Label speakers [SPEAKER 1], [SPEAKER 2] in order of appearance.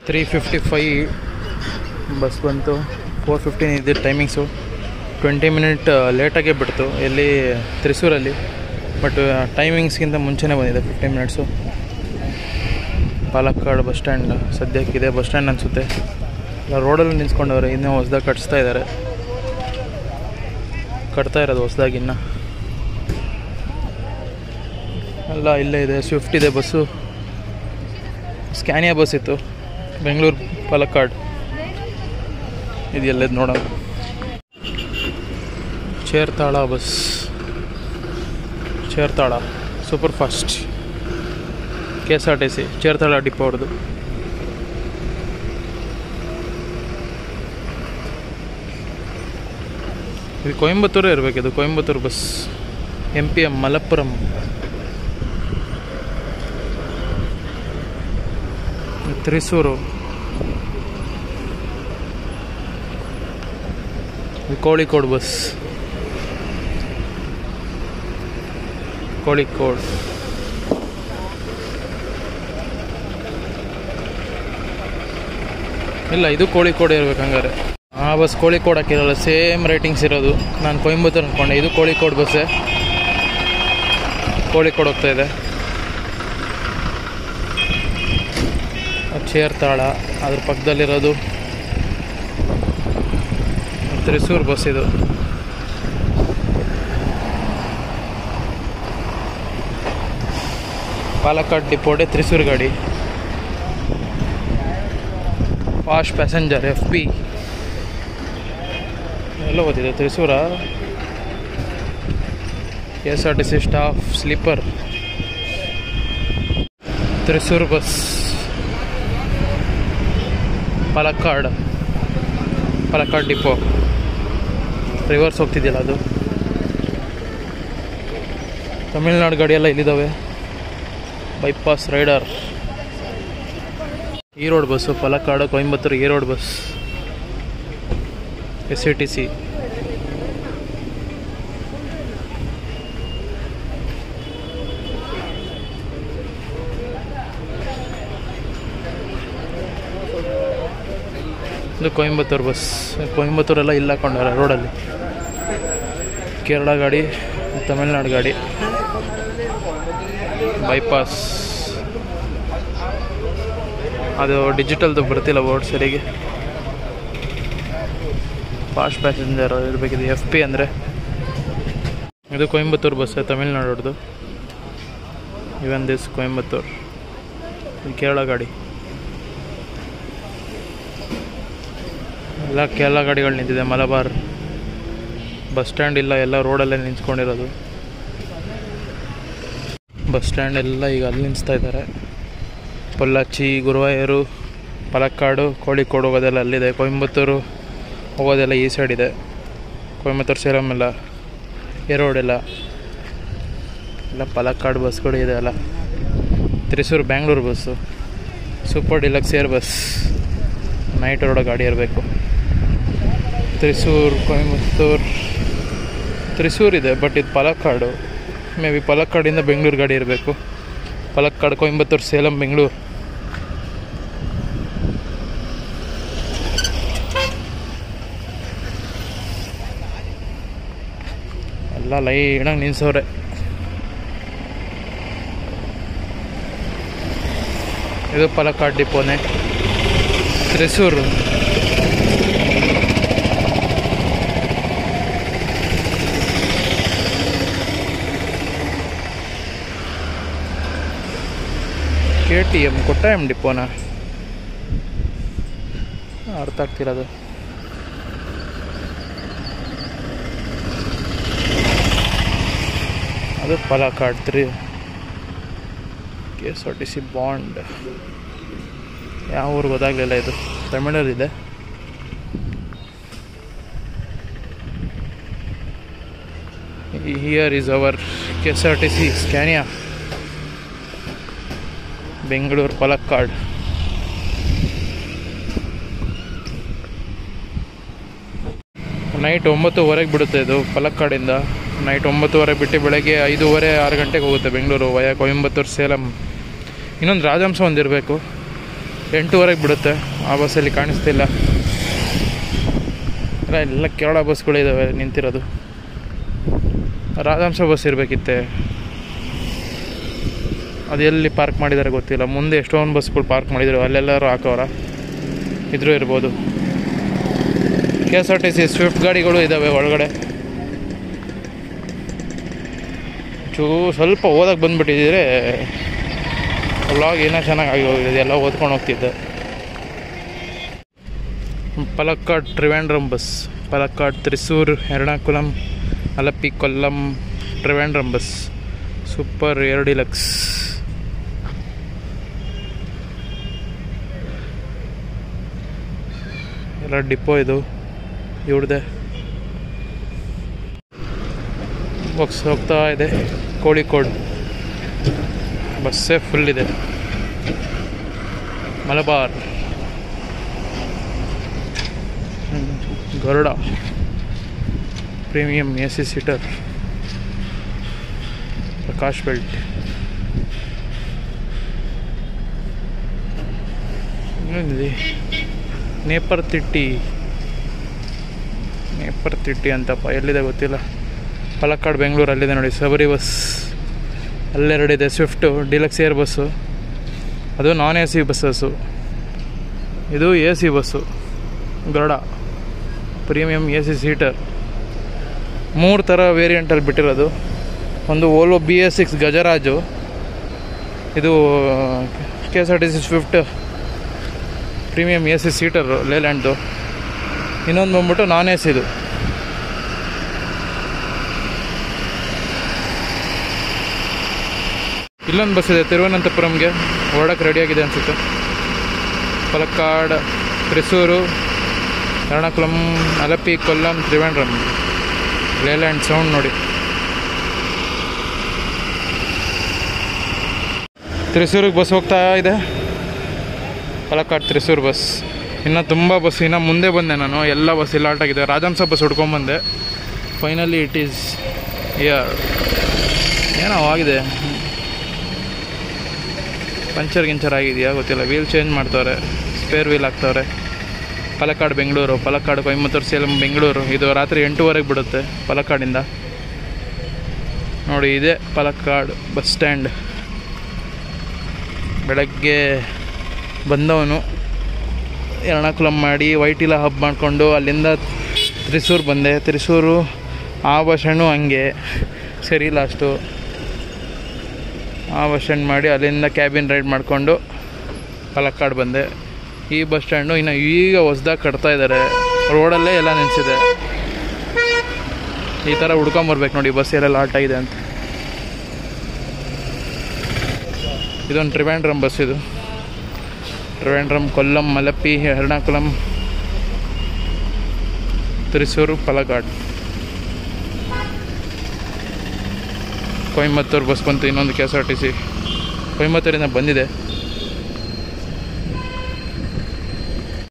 [SPEAKER 1] 3:55 bus ಬಂತು. 4:15 ಇದೆ timings. 20 minute ಲೇಟಾಗೇ ಬಿಡ್ತು ಎಲ್ಲಿ ತ್ರಿಸೂರಲ್ಲಿ. ಬಟ್ ಟೈಮಿಂಗ್ಸ್ಗಿಂತ ಮುಂಚೆನೇ ಬಂದಿದೆ 15 ಮಿನಿಟ್ಸು. ಪಾಲಕ್ಕಾಡ್ ಬಸ್ ಸ್ಟ್ಯಾಂಡ್ ಸದ್ಯಕ್ಕಿದೆ ಬಸ್ ಸ್ಟ್ಯಾಂಡ್ ಅನಿಸುತ್ತೆ. ಇಲ್ಲ ರೋಡಲ್ಲಿ ನಿಂತ್ಕೊಂಡವ್ರೆ, ಇನ್ನೂ ಹೊಸ್ದಾಗಿ ಕಟ್ಸ್ತಾ ಇದ್ದಾರೆ. ಕಟ್ತಾ ಇರೋದು ಹೊಸ್ದಾಗಿ ಇನ್ನು ಎಲ್ಲ ಇಲ್ಲೇ ಇದೆ. ಸ್ವಿಫ್ಟ್ ಇದೆ ಬಸ್ಸು. ಸ್ಕ್ಯಾನಿಯಾ ಬಸ್ ಇತ್ತು ಬೆಂಗಳೂರು ಪಾಲಕ್ಕಾಡ್. ಇದೆಲ್ಲದು ನೋಡೋಣ. Cherthala bus, Cherthala super fast KSRTC Cherthala depot ಅವ್ರದ್ದು. ಇದು ಕೊಯಂಬತ್ತೂರೇ ಇರಬೇಕು. ಇದು Coimbatore bus. MPM Malappuram. Thrissur. Kozhikode bus. Kozhikode. ಇಲ್ಲ, ಇದು ಕೋಳಿಕೋಡ್ ಇರ್ಬೇಕು ಹಂಗಾರೆ. ಆ ಬಸ್ ಕೋಳಿಕೋಡ್ ಹಾಕಿರಲ್ಲ, ಸೇಮ್ ರೇಟಿಂಗ್ಸ್ ಇರೋದು. ನಾನು ಕೊಯಂಬತ್ತೂರು ಅಂದ್ಕೊಂಡೆ. ಇದು ಕೋಳಿಕೋಡ್ ಬಸ್ಸೇ. ಕೋಳಿಕೋಡ್ ಹೋಗ್ತಾ ಇದೆ. ಚೇರ್ತಾಳ ಅದ್ರ ಪಕ್ಕದಲ್ಲಿರೋದು ತ್ರಿಸೂರು ಬಸ್. ಇದು ಪಾಲಕ್ಕಾಡ್ ಡಿಪೋಡೆ ತ್ರಿಸೂರು ಗಾಡಿ. ಫಾಸ್ಟ್ ಪ್ಯಾಸೆಂಜರ್ FP ಎಲ್ಲ ಓದಿದೆ. Thrissur KSRTC staff sleeper. Thrissur bus Palakkad depot. Reverse ಹೋಗ್ತಿದೆಯಲ್ಲ ಅದು. ತಮಿಳ್ನಾಡು ಗಾಡಿಯೆಲ್ಲ ಇಲ್ಲಿದ್ದಾವೆ. Bypass rider. Erode bus Palakkad Coimbatore Erode bus. SATC. ಇದು ಕೊಯಂಬತ್ತೂರು ಬಸ್. ಕೊಯಂಬತ್ತೂರೆಲ್ಲ ಇಲ್ಲ ಹಾಕೊಂಡಾರೆ ರೋಡಲ್ಲಿ. ಕೇರಳ ಗಾಡಿ, ತಮಿಳ್ನಾಡು ಗಾಡಿ. ಬೈಪಾಸ್ ಅದು ಡಿಜಿಟಲ್ದು ಬರ್ತಿಲ್ಲ ಬೋರ್ಡ್ ಸರಿಗೆ. ಫಾಸ್ಟ್ ಪ್ಯಾಸೆಂಜರ್ ಇರಬೇಕಿದೆ FP ಅಂದರೆ. ಇದು ಕೊಯಂಬತ್ತೂರು ಬಸ್, ತಮಿಳ್ನಾಡೋರ್ದು. Even this Coimbatore. ಇದು ಕೇರಳ ಗಾಡಿ. ಎಲ್ಲ ಕೇರಳ ಗಾಡಿಗಳು ನಿಂತಿದೆ. ಮಲಬಾರ್ ಬಸ್ ಸ್ಟ್ಯಾಂಡ್ ಇಲ್ಲ, ಎಲ್ಲ ರೋಡಲ್ಲೇ ನಿಂತ್ಕೊಂಡಿರೋದು. ಬಸ್ ಸ್ಟ್ಯಾಂಡ್ ಎಲ್ಲ ಈಗ ಅಲ್ಲಿ ನಿಲ್ಲಿಸ್ತಾ ಇದ್ದಾರೆ. ಪೊಲ್ಲಾಚಿ, ಗುರುವಾಯೂರು, ಪಾಲಕ್ಕಾಡು, ಕೋಳಿಕೋಡ್ ಹೋಗೋದೆಲ್ಲ ಅಲ್ಲಿದೆ. ಕೊಯಂಬತ್ತೂರು ಹೋಗೋದೆಲ್ಲ ಈ ಸೈಡ್ ಇದೆ. ಕೊಯಂಬತ್ತೂರು ಸೇಲಂ ಎಲ್ಲ, ಏರೋಡ್ ಎಲ್ಲ ಪಾಲಕ್ಕಾಡ್ ಬಸ್ಗಳು ಇದೆ ಅಲ್ಲ. Thrissur Bangalore bus. Super deluxe air bus. Night road ಗಾಡಿ ಇರಬೇಕು. ತ್ರಿಸೂರು ಕೊಯಂಬತ್ತೂರು. ತ್ರಿಸೂರು ಇದೆ, ಬಟ್ ಇದು ಪಾಲಕ್ಕಾಡು. ಮೇ ಬಿ ಪಾಲಕ್ಕಾಡಿಂದ ಬೆಂಗಳೂರು ಗಾಡಿ ಇರಬೇಕು. ಪಾಲಕ್ಕಾಡ್, ಕೊಯಂಬತ್ತೂರು, ಸೇಲಂ, ಬೆಂಗಳೂರು. ಎಲ್ಲ ಲೈನಾಗಿ ನಿಲ್ಸವ್ರೆ. ಇದು ಪಾಲಕ್ಕಾಡ್ ಡಿಪೋನೆ. ತ್ರಿಸೂರು. KTM ಕೊಟ್ಟಾಯಂ ಡಿಪೋನ. ಅರ್ಥ ಆಗ್ತಿರೋದು. ಅದು ಪಾಲಕ್ಕಾಡ್. KSRTC bond. ಯಾವ ಊರು ಗೊತ್ತಾಗಲಿಲ್ಲ. ಇದು ತಮಿಳಲ್ಲಿದೆ. Here is our KSRTC Scania Bengaluru Palakkad. Night 9:00 ಬಿಡುತ್ತೆ ಇದು ಪಾಲಕ್ಕಾಡಿಂದ. ನೈಟ್ 9:00 ಬಿಟ್ಟು ಬೆಳಗ್ಗೆ 5:30 6 ಗಂಟೆಗೆ ಹೋಗುತ್ತೆ ಬೆಂಗಳೂರು ವಯಾ ಕೊಯಂಬತ್ತೂರು ಸೇಲಂ. ಇನ್ನೊಂದು ರಾಜಹಂಸ ಒಂದಿರಬೇಕು. 8:30 ಬಿಡುತ್ತೆ. ಆ ಬಸ್ಸಲ್ಲಿ ಕಾಣಿಸ್ತಿಲ್ಲ. ಎಲ್ಲ ಕೇರಳ ಬಸ್ಗಳಿದ್ದಾವೆ ನಿಂತಿರೋದು. ರಾಜಹಂಸ ಬಸ್ ಇರಬೇಕಿತ್ತೆ, ಅದು ಎಲ್ಲಿ ಪಾರ್ಕ್ ಮಾಡಿದ್ದಾರೆ ಗೊತ್ತಿಲ್ಲ. ಮುಂದೆ ಎಷ್ಟೊಂದು ಬಸ್ಗಳು ಪಾರ್ಕ್ ಮಾಡಿದ್ರು, ಅಲ್ಲೆಲ್ಲರೂ ಹಾಕೋರ ಇದ್ರೂ ಇರ್ಬೋದು. KSRTC ಸ್ವಿಫ್ಟ್ ಗಾಡಿಗಳು ಇದ್ದಾವೆ ಒಳಗಡೆ. ಸ್ವಲ್ಪ ಓದಕ್ಕೆ ಬಂದುಬಿಟ್ಟಿದ್ರೆ ವ್ಲಾಗ್ ಏನೋ ಚೆನ್ನಾಗಿ ಹೋಗಿದೆ, ಎಲ್ಲ ಓದ್ಕೊಂಡು ಹೋಗ್ತಿದ್ದೆ. Palakkad Trivandrum bus, Palakkad, Thrissur, Ernakulam, Alleppey, Kollam, Trivandrum bus, super air deluxe. ಎಲ್ಲ ಡಿಪೋ ಇದು ಇವ್ರದ್ದೆ. ಬಸ್ ಹೋಗ್ತಾ ಇದೆ. ಕೋಳಿಕೋಡ್ ಬಸ್ಸೇ ಫುಲ್ ಇದೆ. Malabar, Garuda premium AC seater, Prakash belt. ಏನಿದೆ ನೇಪರ್ತಿಟ್ಟಿ ಅಂತಪ್ಪ, ಎಲ್ಲಿದೆ ಗೊತ್ತಿಲ್ಲ. ಪಲಕ್ಕಾಡ್ ಬೆಂಗಳೂರು ಅಲ್ಲಿದೆ ನೋಡಿ. ಸಬರಿ ಬಸ್ ಅಲ್ಲೆರಡಿದೆ. ಸ್ವಿಫ್ಟು ಡಿಲಕ್ಸ್ ಏರ್ ಬಸ್ಸು, ಅದು ನಾನ್ AC ಬಸ್ಸಸ್ಸು. ಇದು AC bus Garuda premium AC seater. 3 ಥರ ವೇರಿಯಂಟಲ್ಲಿ ಬಿಟ್ಟಿರೋದು. ಒಂದು ಓಲೋ BS6 ಗಜರಾಜು, ಇದು KSRTC swift premium AC seater ಲೇಲ್ಯಾಂಡ್ದು. ಇನ್ನೊಂದು ಬಂದ್ಬಿಟ್ಟು ನಾನ್ AC ಇದು. ಇಲ್ಲೊಂದು ಬಸ್ ಇದೆ ತಿರುವನಂತಪುರಂಗೆ, ಹೊರಡಕ್ಕೆ ರೆಡಿಯಾಗಿದೆ ಅನಿಸುತ್ತೆ. ಪಲಕ್ಕಾಡ್, ತ್ರಿಸೂರು, ಎರ್ಣಾಕುಲಂ, ಅಲಪ್ಪಿ, ಕೊಲ್ಲಂ, ತ್ರಿವೆಂಡ್ರಮ್. ಲೇಲ್ಯಾಂಡ್ ಸೌಂಡ್ ನೋಡಿ. ತ್ರಿಸೂರಿಗೆ ಬಸ್ ಹೋಗ್ತಾ ಇದೆ. ಪಲಕ್ಕಾಡ್ ತ್ರಿಸೂರು ಬಸ್. ಇನ್ನು ತುಂಬ ಬಸ್, ಇನ್ನು ಮುಂದೆ ಬಂದೆ ನಾನು. ಎಲ್ಲ ಬಸ್ ಇಲ್ಲ ಆಟಾಗಿದೆ. ರಾಜಹಂಸ ಬಸ್ ಹುಡ್ಕೊಂಬಂದೆ. Finally it is here. ಏನೋ ಆಗಿದೆ, ಪಂಚರ್ ಆಗಿದೆಯಾ ಗೊತ್ತಿಲ್ಲ. ವೀಲ್ ಚೇಂಜ್ ಮಾಡ್ತವ್ರೆ, ಸ್ಪೇರ್ ವೀಲ್ ಹಾಕ್ತವ್ರೆ. ಪಲಕ್ಕಾಡ್ ಬೆಂಗಳೂರು, ಪಲಕ್ಕಾಡ್ ಕೊಯಮತ್ತೂರು, ಸೇಲಂ ಬೆಂಗಳೂರು. ಇದು ರಾತ್ರಿ 8:30 ಬಿಡುತ್ತೆ ಪಲಕ್ಕಾಡಿಂದ. ನೋಡಿ ಇದೆ ಪಲಕ್ಕಾಡ್ ಬಸ್ ಸ್ಟ್ಯಾಂಡ್. ಬೆಳಗ್ಗೆ ಬಂದವನು ಎರ್ಣಾಕುಲಂ ಮಾಡಿ ವೈಟಿಲ ಹಬ್ ಮಾಡಿಕೊಂಡು ಅಲ್ಲಿಂದ ತ್ರಿಸೂರು ಬಂದೆ. ತ್ರಿಸೂರು ಆ ಬಸ್ ಸ್ಟ್ಯಾಂಡು ಹಂಗೆ ಸರಿ ಲಾಸ್ಟು. ಆ ಬಸ್ ಸ್ಟ್ಯಾಂಡ್ ಮಾಡಿ ಅಲ್ಲಿಂದ ಕ್ಯಾಬಿನ್ ರೈಡ್ ಮಾಡಿಕೊಂಡು ಪಲಕ್ಕಾಡ್ ಬಂದೆ. ಈ ಬಸ್ ಸ್ಟ್ಯಾಂಡು ಇನ್ನು ಈಗ ಹೊಸ್ದಾಗಿ ಕಟ್ತಾ ಇದ್ದಾರೆ, ರೋಡಲ್ಲೇ ಎಲ್ಲ ನಿಲ್ಲಿಸಿದೆ. ಈ ಥರ ಹುಡ್ಕೊಂಬರ್ಬೇಕು ನೋಡಿ ಬಸ್ ಎಲ್ಲೆಲ್ಲ ಆಟ ಇದೆ ಅಂತ. ಇದೊಂದು ಟ್ರಿವೆಂಡ್ರಮ್ ಬಸ್. ಇದು ಟ್ರಿವೆಂಡ್ರಮ್, ಕೊಲ್ಲಂ, ಮಲಪ್ಪಿ, ಎರ್ಣಾಕುಲಂ, ತ್ರಿಸೂರು, ಪಲಕ್ಕಾಡ್. ಕೊಯಮತ್ತೂರು ಬಸ್ ಬಂತು. ಇನ್ನೊಂದು KSRTC ಕೊಯಮತ್ತೂರಿಂದ ಬಂದಿದೆ.